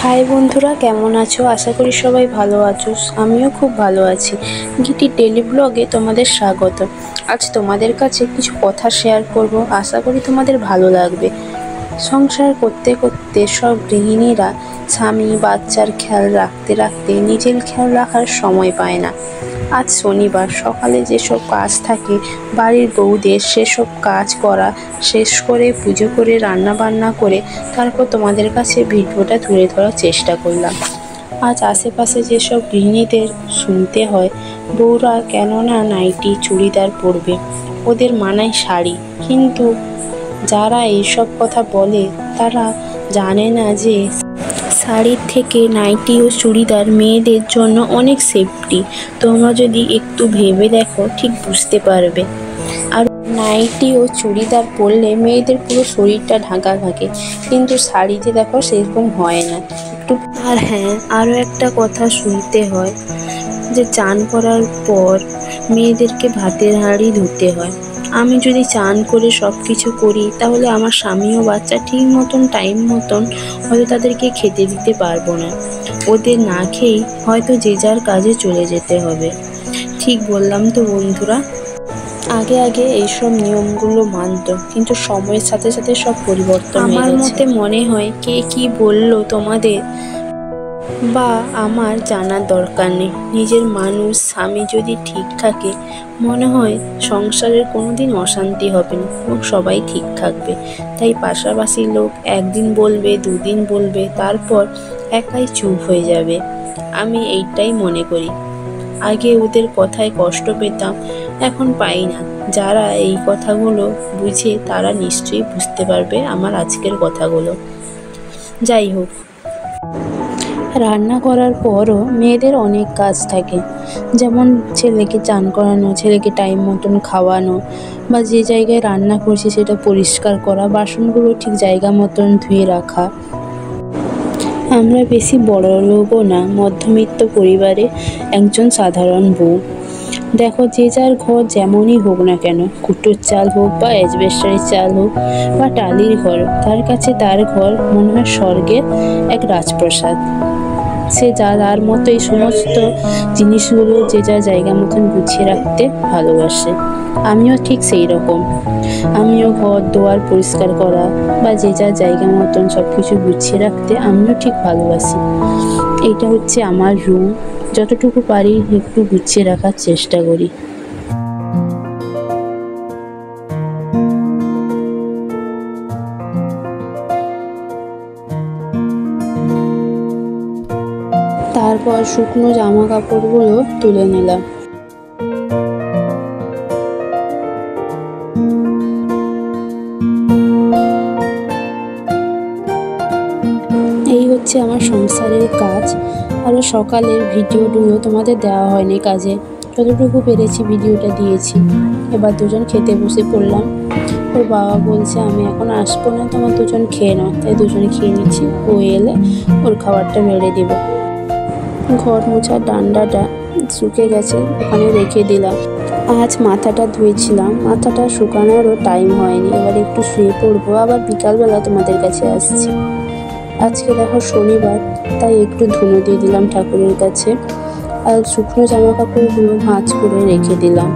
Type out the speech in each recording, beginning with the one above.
High বন্ধুরা, কেমন আছো? আশা করি সবাই ভালো আছো। আমিও খুব ভালো আছি। গীতি ডেলি ব্লগে তোমাদের স্বাগত। আজ তোমাদের কাছে কিছু কথা শেয়ার করব, আশা করি তোমাদের ভালো লাগবে। সংসার করতে করতে সব গৃহিণীরা স্বামী বাচ্চার খেয়াল রাখতে রাখতে নিজের খেয়াল রাখার সময় পায় না। আজ শনিবার সকালে যেসব কাজ থাকে বাড়ির বউদের, সেসব কাজ করা শেষ করে পুজো করে রান্না বান্না করে তারপর তোমাদের কাছে ভিডিওটা তুলে ধরার চেষ্টা করলাম। আজ আশেপাশে যেসব গৃহিণীদের শুনতে হয় বউরা কেন না নাইটি চুড়িদার পরবে, ওদের মানায় শাড়ি, কিন্তু যারা এইসব কথা বলে তারা জানে না যে শাড়ির থেকে নাইটি ও চুড়িদার মেয়েদের জন্য অনেক সেফটি। তোমরা যদি একটু ভেবে দেখো ঠিক বুঝতে পারবে। আর নাইটি ও চুড়িদার পরলে মেয়েদের পুরো শরীরটা ঢাকা থাকে, কিন্তু শাড়িতে দেখো সেরকম হয় না একটু। আর হ্যাঁ, আরও একটা কথা শুনতে হয় যে চান করার পর মেয়েদেরকে ভাতের হাঁড়ি ধুতে হয়। আমি যদি চান করে সব কিছু করি তাহলে আমার স্বামী ও বাচ্চা ঠিক মতন টাইম মতন হয়তো তাদেরকে খেতে দিতে পারবো না। ওদের না খেয়েই হয়তো যে যার কাজে চলে যেতে হবে। ঠিক বললাম তো বন্ধুরা? আগে আগে এইসব নিয়মগুলো মানত, কিন্তু সময়ের সাথে সাথে সব পরিবর্তন হয়ে গেছে। আমার মতে মনে হয় কে কি বললো তোমাদের বা আমার জানার দরকার নেই। নিজের মানুষ স্বামী যদি ঠিক থাকে মনে হয় সংসারের কোনোদিন অশান্তি হবে না এবং সবাই ঠিক থাকবে। তাই পাশাপাশি লোক একদিন বলবে, দুদিন বলবে, তারপর একাই চুপ হয়ে যাবে। আমি এইটাই মনে করি। আগে ওদের কথায় কষ্ট পেতাম, এখন পাই না। যারা এই কথাগুলো বুঝে তারা নিশ্চয়ই বুঝতে পারবে আমার আজকের কথাগুলো। যাই হোক, রান্না করার পরও মেয়েদের অনেক কাজ থাকে, যেমন ছেলেকে চান করানো, ছেলেকে টাইম মতন খাওয়ানো, বা যে জায়গায় রান্না করছি সেটা পরিষ্কার করা, বাসনগুলো ঠিক জায়গা মতন ধুয়ে রাখা। আমরা বেশি বড় লোকও না, মধ্যবিত্ত পরিবারে একজন সাধারণ বউ। দেখো, যে যার ঘর যেমনই হোক না কেন, কুটোর চাল হোক বা অ্যাজবেস্টারের চাল হোক বা টালির ঘর, তার কাছে তার ঘর মনে হয় স্বর্গের এক রাজপ্রাসাদ। সে যার মতো এই সমস্ত জিনিসগুলো যে যার জায়গা মতন গুছিয়ে রাখতে ভালোবাসে। আমিও ঠিক সেই রকম। আমিও ঘর দুয়ার পরিষ্কার করা বা যে যার জায়গা মতন সব কিছু গুছিয়ে রাখতে আমিও ঠিক ভালোবাসি। এইটা হচ্ছে আমার রুম। যতটুকু পারি একটু গুছিয়ে রাখার চেষ্টা করি। তারপর শুকনো জামা কাপড়গুলো তুলে নিলাম। এই হচ্ছে আমার সংসারের কাজ। আরও সকালের ভিডিওগুলো তোমাদের দেওয়া হয়নি কাজে, যতটুকু পেরেছি ভিডিওটা দিয়েছি। এবার দুজন খেতে বসে পড়লাম। ওর বাবা বলছে আমি এখন আসবো না, তোমার দুজন খেয়ে নাও। তাই দুজনে খেয়ে নিচ্ছি। ও এলে ওর খাবারটা মেরে দেবো। ঘর মোছার ডান্ডাটা শুকে গেছে, ওখানে রেখে দিলাম। আজ মাথাটা ধুয়েছিলাম, মাথাটা শুকানোরও টাইম হয়নি। এবার একটু শুয়ে পড়বো, আবার বিকালবেলা তোমাদের কাছে আসছি। আজকে দেখো শনিবার, তাই একটু ধুনো দিয়ে দিলাম ঠাকুরের কাছে। আর শুকনো জামা কাপড়গুলো ভাঁজ করে রেখে দিলাম।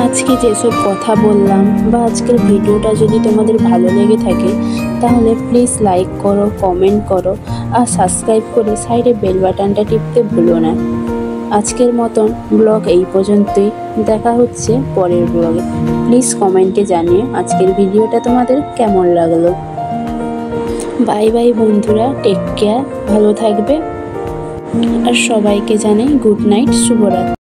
আজকে যেসব কথা বললাম বা আজকের ভিডিওটা যদি তোমাদের ভালো লেগে থাকে তাহলে প্লিজ লাইক করো, কমেন্ট করো আর সাবস্ক্রাইব করে সাইডে বেল বাটনটা টিপতে ভুলো না। আজকের মতন ব্লগ এই পর্যন্তই। দেখা হচ্ছে পরের ব্লগে। প্লিজ কমেন্টে জানিয়ে আজকের ভিডিওটা তোমাদের কেমন লাগলো। বাই বাই বন্ধুরা, টেক কেয়ার, ভালো থাকবে। আর সবাইকে জানাই গুড নাইট, শুভরাত্রি।